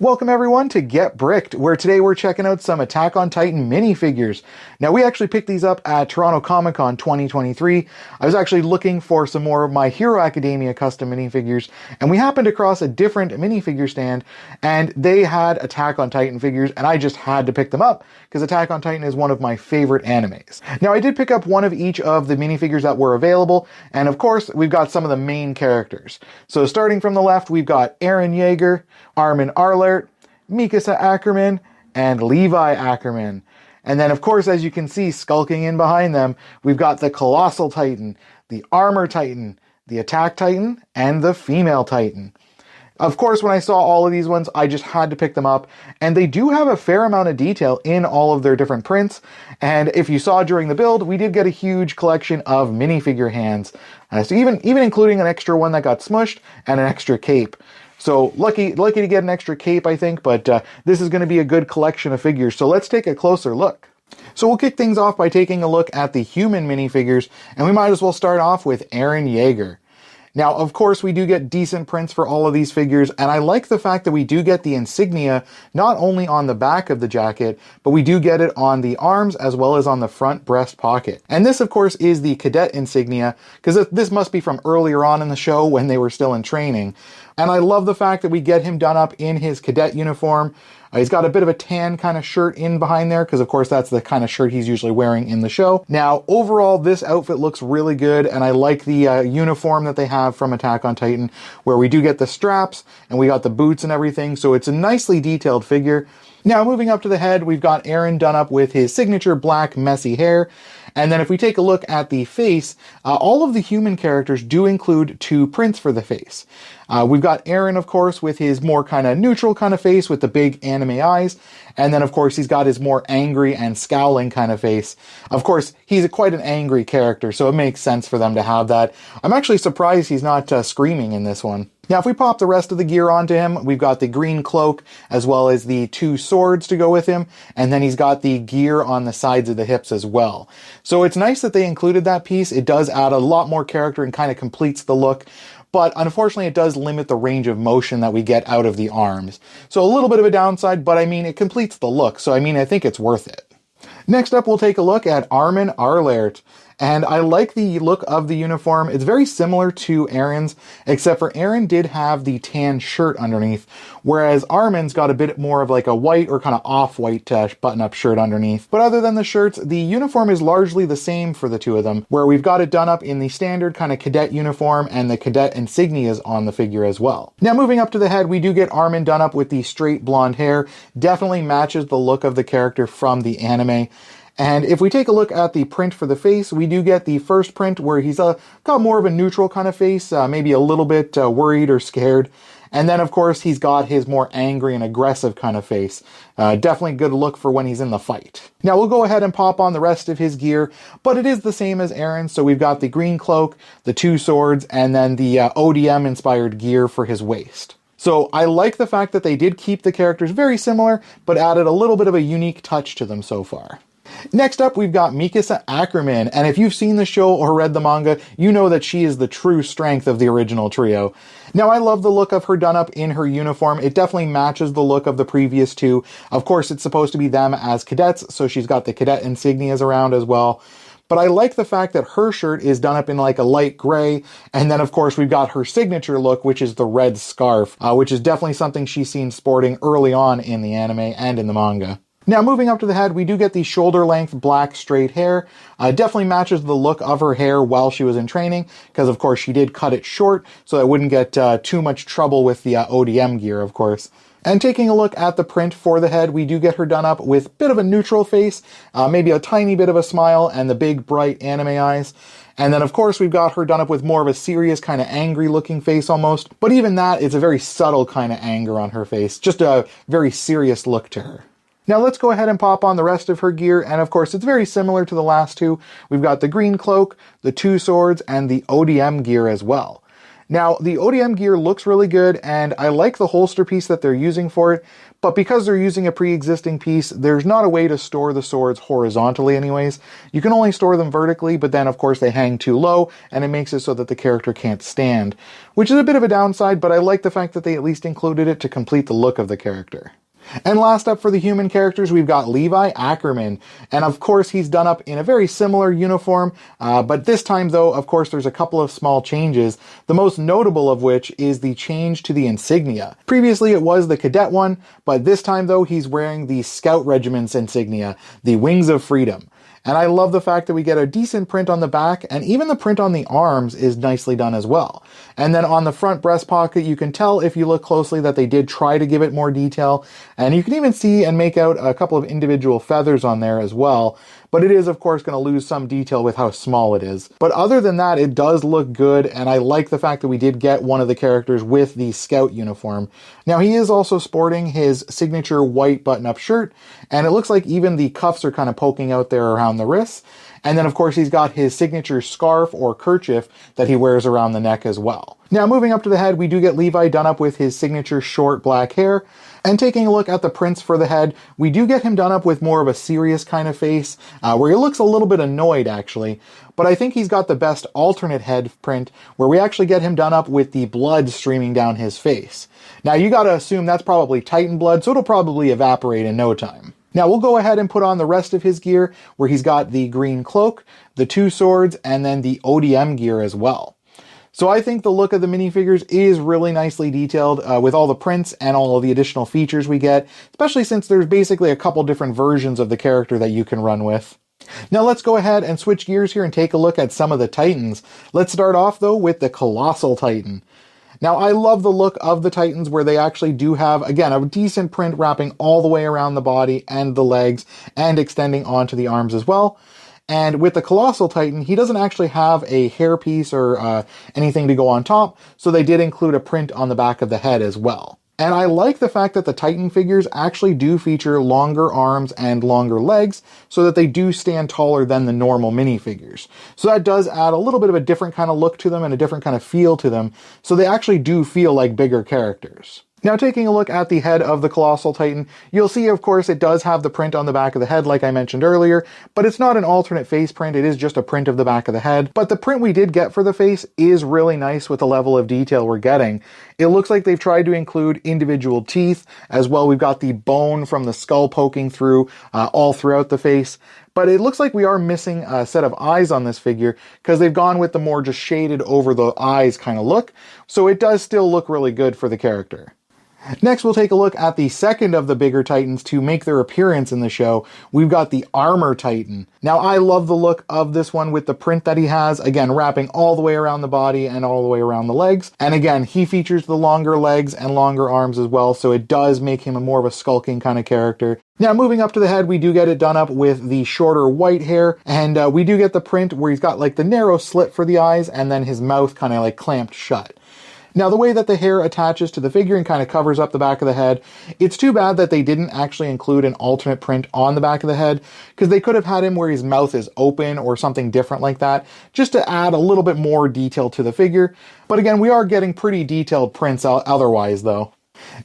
Welcome everyone to Get Bricked, where today we're checking out some Attack on Titan minifigures. Now we actually picked these up at Toronto Comicon 2023. I was actually looking for some more of my Hero Academia custom minifigures, and we happened across a different minifigure stand, and they had Attack on Titan figures, and I just had to pick them up, because Attack on Titan is one of my favorite animes. Now I did pick up one of each of the minifigures that were available, and of course we've got some of the main characters. So starting from the left, we've got Eren Yeager, Armin, Mikasa Ackerman, and Levi Ackerman. And then, of course, as you can see, skulking in behind them, we've got the Colossal Titan, the Armor Titan, the Attack Titan, and the Female Titan. Of course, when I saw all of these ones, I just had to pick them up, and they do have a fair amount of detail in all of their different prints, and if you saw during the build, we did get a huge collection of minifigure hands, so even including an extra one that got smushed, and an extra cape. So lucky to get an extra cape, I think, but this is going to be a good collection of figures, so let's take a closer look. So we'll kick things off by taking a look at the human minifigures, and we might as well start off with Eren Yeager. Now, of course, we do get decent prints for all of these figures, and I like the fact that we do get the insignia not only on the back of the jacket, but we do get it on the arms as well as on the front breast pocket. And this, of course, is the cadet insignia, because this must be from earlier on in the show when they were still in training. And I love the fact that we get him done up in his cadet uniform. He's got a bit of a tan kind of shirt in behind there, because of course that's the kind of shirt he's usually wearing in the show. Now, overall, this outfit looks really good, and I like the uniform that they have from Attack on Titan, where we do get the straps, and we got the boots and everything, so it's a nicely detailed figure. Now, moving up to the head, we've got Eren done up with his signature black messy hair. And then if we take a look at the face, all of the human characters do include two prints for the face. We've got Eren, of course, with his more kind of neutral kind of face with the big anime eyes. And then, of course, he's got his more angry and scowling kind of face. Of course, he's quite an angry character, so it makes sense for them to have that. I'm actually surprised he's not screaming in this one. Now, if we pop the rest of the gear onto him, we've got the green cloak as well as the two swords to go with him, and then he's got the gear on the sides of the hips as well. So it's nice that they included that piece. It does add a lot more character and kind of completes the look, but unfortunately it does limit the range of motion that we get out of the arms. So a little bit of a downside, but I mean, it completes the look, so I mean, I think it's worth it. Next up, we'll take a look at Armin Arlert. And I like the look of the uniform. It's very similar to Eren's, except for Eren did have the tan shirt underneath, whereas Armin's got a bit more of like a white or kind of off-white button-up shirt underneath. But other than the shirts, the uniform is largely the same for the two of them, where we've got it done up in the standard kind of cadet uniform and the cadet insignias on the figure as well. Now, moving up to the head, we do get Armin done up with the straight blonde hair. Definitely matches the look of the character from the anime. And if we take a look at the print for the face, we do get the first print where he's got more of a neutral kind of face, maybe a little bit worried or scared. And then, of course, he's got his more angry and aggressive kind of face. Definitely good look for when he's in the fight. Now, we'll go ahead and pop on the rest of his gear, but it is the same as Eren. So we've got the green cloak, the two swords, and then the ODM-inspired gear for his waist. So I like the fact that they did keep the characters very similar, but added a little bit of a unique touch to them so far. Next up, we've got Mikasa Ackerman, and if you've seen the show or read the manga, you know that she is the true strength of the original trio. Now, I love the look of her done up in her uniform. It definitely matches the look of the previous two. Of course, it's supposed to be them as cadets, so she's got the cadet insignias around as well. But I like the fact that her shirt is done up in like a light gray, and then of course we've got her signature look, which is the red scarf, which is definitely something she's seen sporting early on in the anime and in the manga. Now, moving up to the head, we do get the shoulder-length black straight hair. Definitely matches the look of her hair while she was in training, because of course she did cut it short, so it wouldn't get too much trouble with the ODM gear, of course. And taking a look at the print for the head, we do get her done up with a bit of a neutral face, maybe a tiny bit of a smile, and the big, bright anime eyes. And then, of course, we've got her done up with more of a serious, kind of angry-looking face almost. But even that, it's a very subtle kind of anger on her face, just a very serious look to her. Now let's go ahead and pop on the rest of her gear, and of course it's very similar to the last two. We've got the green cloak, the two swords, and the ODM gear as well. Now, the ODM gear looks really good, and I like the holster piece that they're using for it, but because they're using a pre-existing piece, there's not a way to store the swords horizontally anyways. You can only store them vertically, but then of course they hang too low, and it makes it so that the character can't stand, which is a bit of a downside, but I like the fact that they at least included it to complete the look of the character. And last up for the human characters, we've got Levi Ackerman. And of course, he's done up in a very similar uniform, but this time though, of course, there's a couple of small changes, the most notable of which is the change to the insignia. Previously, it was the cadet one, but this time though, he's wearing the Scout Regiment's insignia, the Wings of Freedom. And I love the fact that we get a decent print on the back, and even the print on the arms is nicely done as well. And then on the front breast pocket, you can tell if you look closely that they did try to give it more detail, and you can even see and make out a couple of individual feathers on there as well. But it is, of course, going to lose some detail with how small it is. But other than that, it does look good, and I like the fact that we did get one of the characters with the Scout uniform. Now, he is also sporting his signature white button-up shirt, and it looks like even the cuffs are kind of poking out there around the wrists. And then, of course, he's got his signature scarf or kerchief that he wears around the neck as well. Now, moving up to the head, we do get Levi done up with his signature short black hair. And taking a look at the prints for the head, we do get him done up with more of a serious kind of face, where he looks a little bit annoyed, actually. But I think he's got the best alternate head print, where we actually get him done up with the blood streaming down his face. Now, you gotta assume that's probably Titan blood, so it'll probably evaporate in no time. Now, we'll go ahead and put on the rest of his gear, where he's got the green cloak, the 2 swords, and then the ODM gear as well. So I think the look of the minifigures is really nicely detailed with all the prints and all of the additional features we get, especially since there's basically a couple different versions of the character that you can run with. Now let's go ahead and switch gears here and take a look at some of the Titans. Let's start off though with the Colossal Titan. Now, I love the look of the Titans where they actually do have, again, a decent print wrapping all the way around the body and the legs and extending onto the arms as well. And with the Colossal Titan, he doesn't actually have a hairpiece or anything to go on top, so they did include a print on the back of the head as well. And I like the fact that the Titan figures actually do feature longer arms and longer legs, so that they do stand taller than the normal minifigures. So that does add a little bit of a different kind of look to them and a different kind of feel to them, so they actually do feel like bigger characters. Now, taking a look at the head of the Colossal Titan, you'll see, of course, it does have the print on the back of the head, like I mentioned earlier, but it's not an alternate face print, it is just a print of the back of the head. But the print we did get for the face is really nice with the level of detail we're getting. It looks like they've tried to include individual teeth, as well we've got the bone from the skull poking through all throughout the face. But it looks like we are missing a set of eyes on this figure, because they've gone with the more just shaded over the eyes kind of look, so it does still look really good for the character. Next, we'll take a look at the second of the bigger Titans to make their appearance in the show. We've got the Armor Titan. Now, I love the look of this one with the print that he has, again, wrapping all the way around the body and all the way around the legs. And again, he features the longer legs and longer arms as well, so it does make him a more of a skulking kind of character. Now, moving up to the head, we do get it done up with the shorter white hair, and we do get the print where he's got like the narrow slit for the eyes, and then his mouth kind of like clamped shut. Now, the way that the hair attaches to the figure and kind of covers up the back of the head, it's too bad that they didn't actually include an alternate print on the back of the head, because they could have had him where his mouth is open or something different like that, just to add a little bit more detail to the figure. But again, we are getting pretty detailed prints otherwise, though.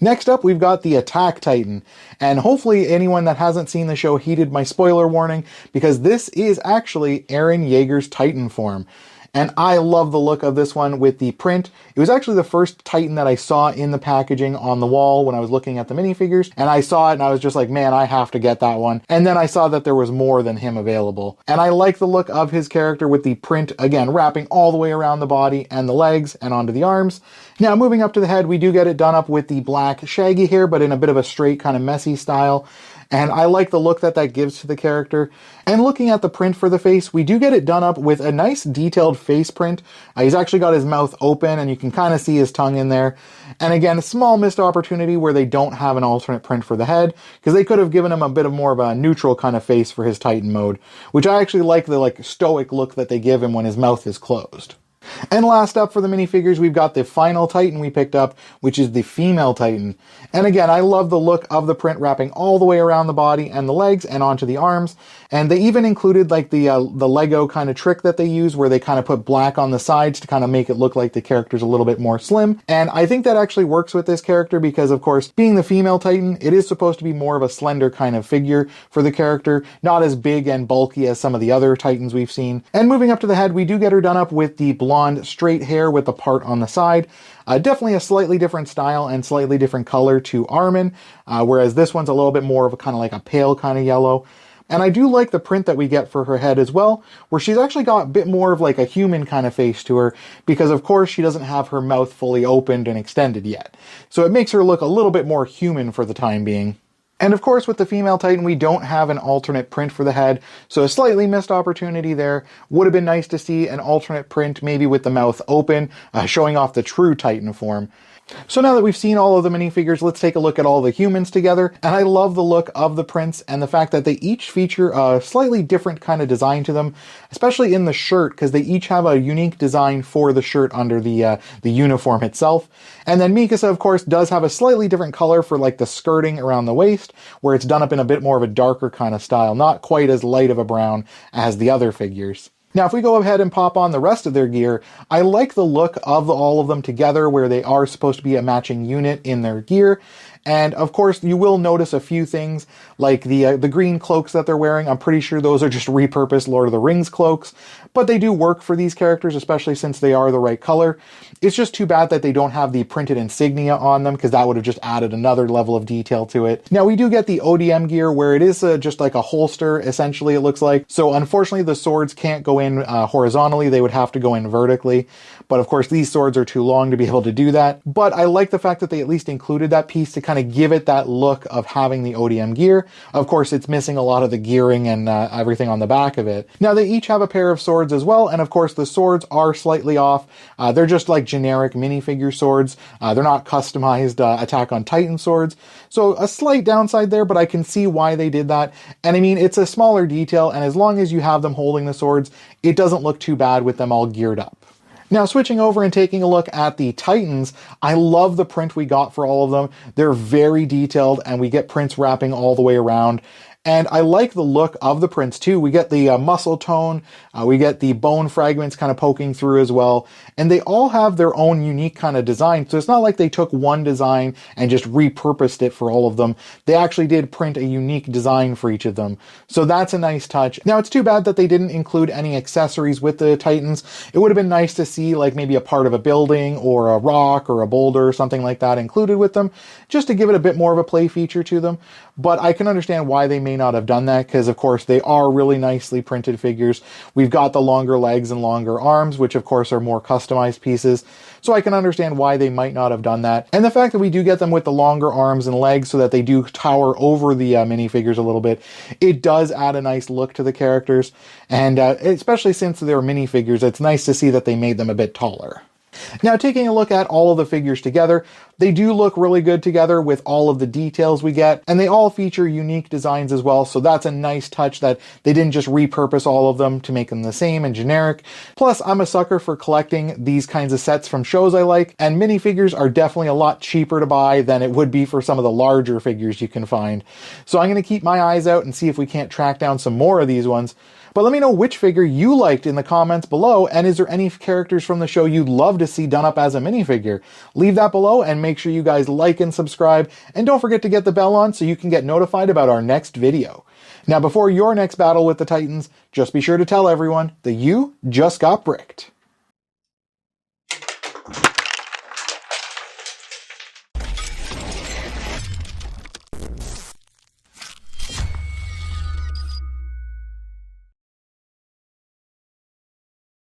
Next up, we've got the Attack Titan, and hopefully anyone that hasn't seen the show heeded my spoiler warning, because this is actually Eren Yeager's Titan form. And I love the look of this one with the print. It was actually the first Titan that I saw in the packaging on the wall when I was looking at the minifigures. And I saw it and I was just like, man, I have to get that one. And then I saw that there was more than him available. And I like the look of his character with the print, again, wrapping all the way around the body and the legs and onto the arms. Now, moving up to the head, we do get it done up with the black shaggy hair, but in a bit of a straight kind of messy style. And I like the look that that gives to the character. And looking at the print for the face, we do get it done up with a nice detailed face print. He's actually got his mouth open and you can kind of see his tongue in there. And again, a small missed opportunity where they don't have an alternate print for the head, because they could have given him a bit of more of a neutral kind of face for his Titan mode, which I actually like the stoic look that they give him when his mouth is closed. And last up for the minifigures, we've got the final Titan we picked up, which is the female Titan. And again, I love the look of the print wrapping all the way around the body and the legs and onto the arms. And they even included like the Lego kind of trick that they use where they kind of put black on the sides to kind of make it look like the character's a little bit more slim. And I think that actually works with this character because, of course, being the female Titan, it is supposed to be more of a slender kind of figure for the character, not as big and bulky as some of the other Titans we've seen. And moving up to the head, we do get her done up with the blonde straight hair with the part on the side. Definitely a slightly different style and slightly different color to Armin, whereas this one's a little bit more of a kind of like a pale kind of yellow. And I do like the print that we get for her head as well, where she's actually got a bit more of like a human kind of face to her, because of course she doesn't have her mouth fully opened and extended yet. So it makes her look a little bit more human for the time being. And of course, with the female Titan, we don't have an alternate print for the head, so a slightly missed opportunity there. Would have been nice to see an alternate print, maybe with the mouth open, showing off the true Titan form. So now that we've seen all of the minifigures, let's take a look at all the humans together. And I love the look of the prints and the fact that they each feature a slightly different kind of design to them, especially in the shirt, because they each have a unique design for the shirt under the uniform itself. And then Mikasa, of course, does have a slightly different color for like the skirting around the waist, where it's done up in a bit more of a darker kind of style, not quite as light of a brown as the other figures. Now, if we go ahead and pop on the rest of their gear, I like the look of all of them together where they are supposed to be a matching unit in their gear. And of course, you will notice a few things like the green cloaks that they're wearing. I'm pretty sure those are just repurposed Lord of the Rings cloaks, but they do work for these characters, especially since they are the right color. It's just too bad that they don't have the printed insignia on them, because that would have just added another level of detail to it. Now, we do get the ODM gear where it is just like a holster, essentially, it looks like. So unfortunately, the swords can't go in horizontally. They would have to go in vertically. But of course, these swords are too long to be able to do that. But I like the fact that they at least included that piece to kind of give it that look of having the ODM gear. Of course, it's missing a lot of the gearing and everything on the back of it. Now, they each have a pair of swords as well. And of course, the swords are slightly off. They're just like generic minifigure swords. They're not customized Attack on Titan swords. So a slight downside there, but I can see why they did that. And I mean, it's a smaller detail. And as long as you have them holding the swords, it doesn't look too bad with them all geared up. Now, switching over and taking a look at the Titans, I love the print we got for all of them. They're very detailed, and we get prints wrapping all the way around. And I like the look of the prints too. We get the muscle tone, we get the bone fragments kind of poking through as well. And they all have their own unique kind of design. So it's not like they took one design and just repurposed it for all of them. They actually did print a unique design for each of them. So that's a nice touch. Now, it's too bad that they didn't include any accessories with the Titans. It would have been nice to see like maybe a part of a building or a rock or a boulder or something like that included with them, just to give it a bit more of a play feature to them. But I can understand why they may not have done that, because of course they are really nicely printed figures. We've got the longer legs and longer arms, which of course are more customized pieces. So I can understand why they might not have done that. And the fact that we do get them with the longer arms and legs so that they do tower over the minifigures a little bit, it does add a nice look to the characters. And especially since they're minifigures, it's nice to see that they made them a bit taller. Now, taking a look at all of the figures together, they do look really good together with all of the details we get, and they all feature unique designs as well, so that's a nice touch that they didn't just repurpose all of them to make them the same and generic. Plus, I'm a sucker for collecting these kinds of sets from shows I like, and minifigures are definitely a lot cheaper to buy than it would be for some of the larger figures you can find. So I'm going to keep my eyes out and see if we can't track down some more of these ones. But let me know which figure you liked in the comments below, and is there any characters from the show you'd love to see done up as a minifigure? Leave that below, and make sure you guys like and subscribe, and don't forget to get the bell on so you can get notified about our next video. Now, before your next battle with the Titans, just be sure to tell everyone that you just got bricked.